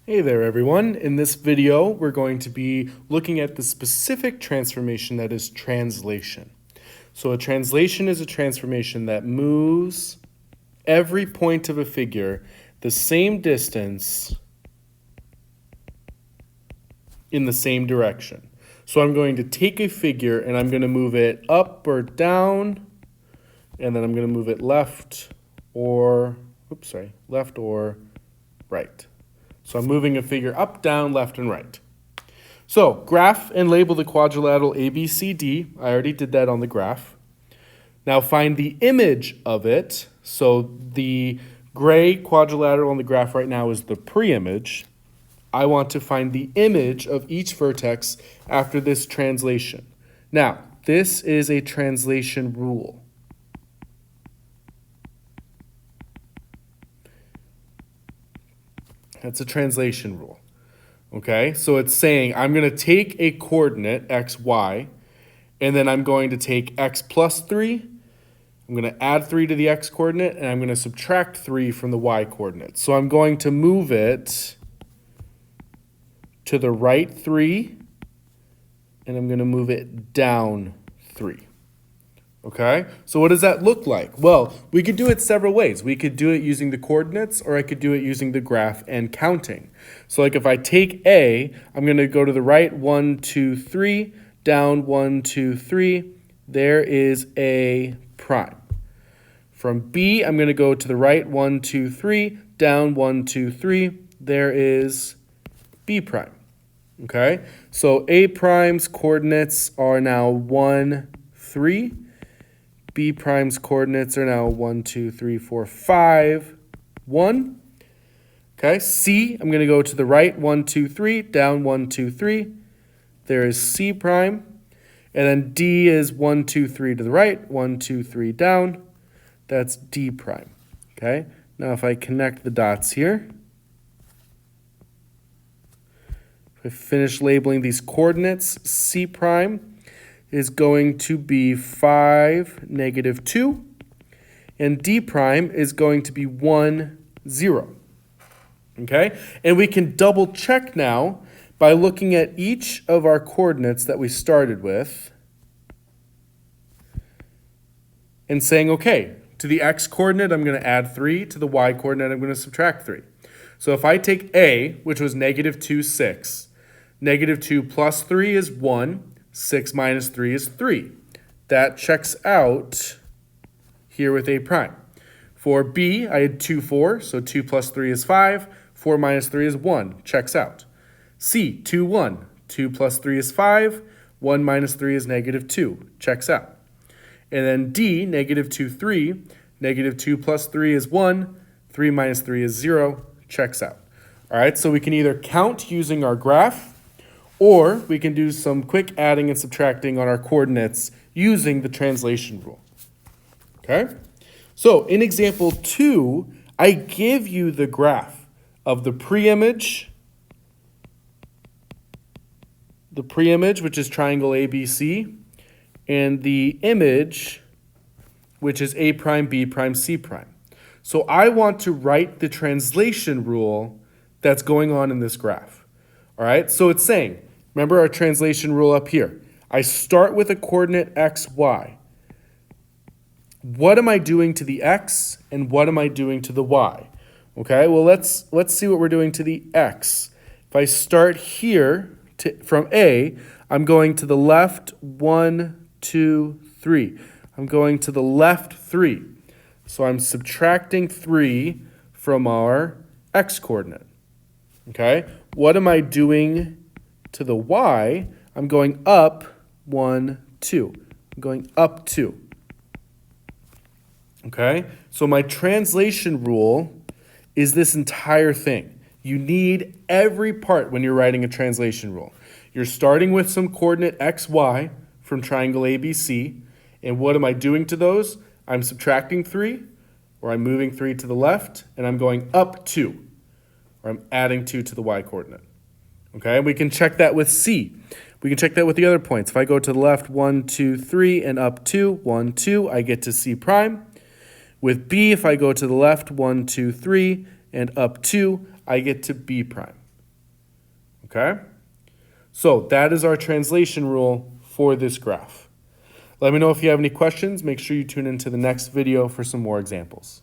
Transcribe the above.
Hey there everyone. In this video, we're going to be looking at the specific transformation that is translation. So a translation is a transformation that moves every point of a figure the same distance in the same direction. So I'm going to take a figure and I'm going to move it up or down, and then I'm going to move it left or right. So I'm moving a figure up, down, left, and right. So graph and label the quadrilateral ABCD. I already did that on the graph. Now find the image of it. So the gray quadrilateral on the graph right now is the pre-image. I want to find the image of each vertex after this translation. Now, this is a translation rule. That's a translation rule. Okay, so it's saying I'm going to take a coordinate, x, y, and then I'm going to take x plus 3. I'm going to add 3 to the x coordinate, and I'm going to subtract 3 from the y coordinate. So I'm going to move it to the right 3, and I'm going to move it down 3. Okay, so what does that look like? Well, we could do it several ways. We could do it using the coordinates, or I could do it using the graph and counting. So like if I take A, I'm going to go to the right 1, 2, 3, down 1, 2, 3. There is A prime. From B, I'm going to go to the right 1, 2, 3, down 1, 2, 3. There is B prime. Okay, so A prime's coordinates are now 1, 3. B prime's coordinates are now 1, 2, 3, 4, 5, 1. Okay, C, I'm going to go to the right 1, 2, 3, down 1, 2, 3. There is C prime. And then D is 1, 2, 3 to the right, 1, 2, 3 down. That's D prime. Okay, now if I connect the dots here, if I finish labeling these coordinates, C prime is going to be 5, negative 2, and D prime is going to be 1, 0. Okay, and we can double check now by looking at each of our coordinates that we started with and saying, okay, to the x coordinate, I'm going to add 3. To the y coordinate, I'm going to subtract 3. So if I take A, which was negative 2, 6, negative 2 plus 3 is 1. 6 minus 3 is 3. That checks out here with A prime. For B, I had 2, 4, so 2 plus 3 is 5. 4 minus 3 is 1. Checks out. C, 2, 1. 2 plus 3 is 5. 1 minus 3 is negative 2. Checks out. And then D, negative 2, 3. Negative 2 plus 3 is 1. 3 minus 3 is 0. Checks out. All right, so we can either count using our graph, or we can do some quick adding and subtracting on our coordinates using the translation rule. Okay? So in example 2, I give you the graph of the pre-image, which is triangle ABC, and the image, which is A prime, B prime, C prime. So I want to write the translation rule that's going on in this graph. All right? So it's saying, remember our translation rule up here. I start with a coordinate x, y. What am I doing to the x and what am I doing to the y? Okay, well, let's see what we're doing to the x. If I start here from A, I'm going to the left 1, 2, 3. I'm going to the left 3. So I'm subtracting 3 from our x coordinate. Okay, what am I doing to the y? I'm going up 1, 2. I'm going up 2. Okay, so my translation rule is this entire thing. You need every part when you're writing a translation rule. You're starting with some coordinate x, y from triangle ABC, and what am I doing to those? I'm subtracting 3, or I'm moving 3 to the left, and I'm going up 2, or I'm adding 2 to the y coordinate. Okay, we can check that with C. We can check that with the other points. If I go to the left 1, 2, 3, and up 2, 1, 2, I get to C prime. With B, if I go to the left 1, 2, 3, and up 2, I get to B prime. okay? So that is our translation rule for this graph. Let me know if you have any questions. Make sure you tune into the next video for some more examples.